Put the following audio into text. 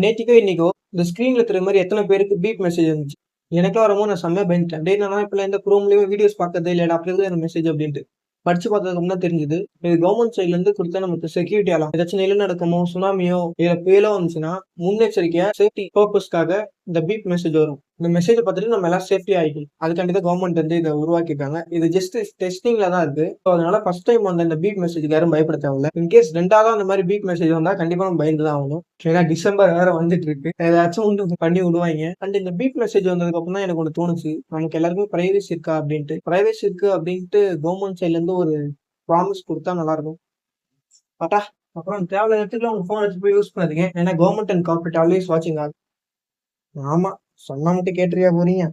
நேத்திக்கோ இன்னைக்கோ இந்த ஸ்க்ரீன்ல இருக்கிற மாதிரி எத்தனை பேருக்கு பீப் மெசேஜ் வந்துச்சு. எனக்கெல்லாம் வரும்போது நான் செம்மையா பயந்துட்டேன். டேய் நான் இப்ப இந்த குரோம்லயும் வீடியோஸ் பார்க்கறதே இல்லடா, அப்படி இருக்குது எனக்கு மெசேஜ் அப்படின்ட்டு. படிச்சு பார்த்ததுக்கு தான் தெரிஞ்சது. இது கவர்மெண்ட் சைட்ல இருந்து கொடுத்தா நமக்கு செக்யூரிட்டி ஆலாம். ஏதாச்சும் நிலநடுக்கமோ சுனாமியோ இல்ல புயலோ வந்துச்சுன்னா முன்னெச்சரிக்கையா சேஃப்டி பர்பஸ்க்காக இந்த பீப் மெசேஜ் வரும். இந்த மெசேஜ் பார்த்துட்டு நம்ம எல்லாம் சேஃப்டி ஆகிக்கும். அதுக்காண்டி தான் கவர்மெண்ட் வந்து இதை உருவாக்கிருக்காங்க. இது ஜஸ்ட் டெஸ்டிங்ல தான் இருக்கு. அதனால ஃபர்ஸ்ட் டைம் வந்து இந்த பீப் மெசேஜ் யாரும் பயப்பட தேவையில்ல. இன்கேஸ் ரெண்டாவது அந்த மாதிரி பீப் மெசேஜ் வந்தா கண்டிப்பா நம்ம பயந்து தான் ஆகணும். ஏன்னா டிசம்பர் வேற வந்துட்டு இருக்கு. ஏதாச்சும் ஒன்று பண்ணி விடுவாங்க. அண்ட் இந்த பீப் மெசேஜ் வந்ததுக்கு அப்புறம் தான் எனக்கு ஒன்று தோணுச்சு, நமக்கு எல்லாருக்கும் பிரைவசி இருக்கா அப்படின்ட்டு. பிரைவசி இருக்கு அப்படின்ட்டு கவர்மெண்ட் சைட்ல இருந்து ஒரு ப்ராமிஸ் கொடுத்தா நல்லா இருக்கும். பட்டா அப்புறம் தேவையான இடத்துக்குலாம் உங்க ஃபோன் எடுத்து போய் யூஸ் பண்ணாதீங்க. ஏன்னா கவர்மெண்ட் அண்ட் கார்பரேட் ஆல்வேஸ் வாட்சிங். ஆமா, சொன்னா மட்டும் கேட்டுறியா போறீங்க?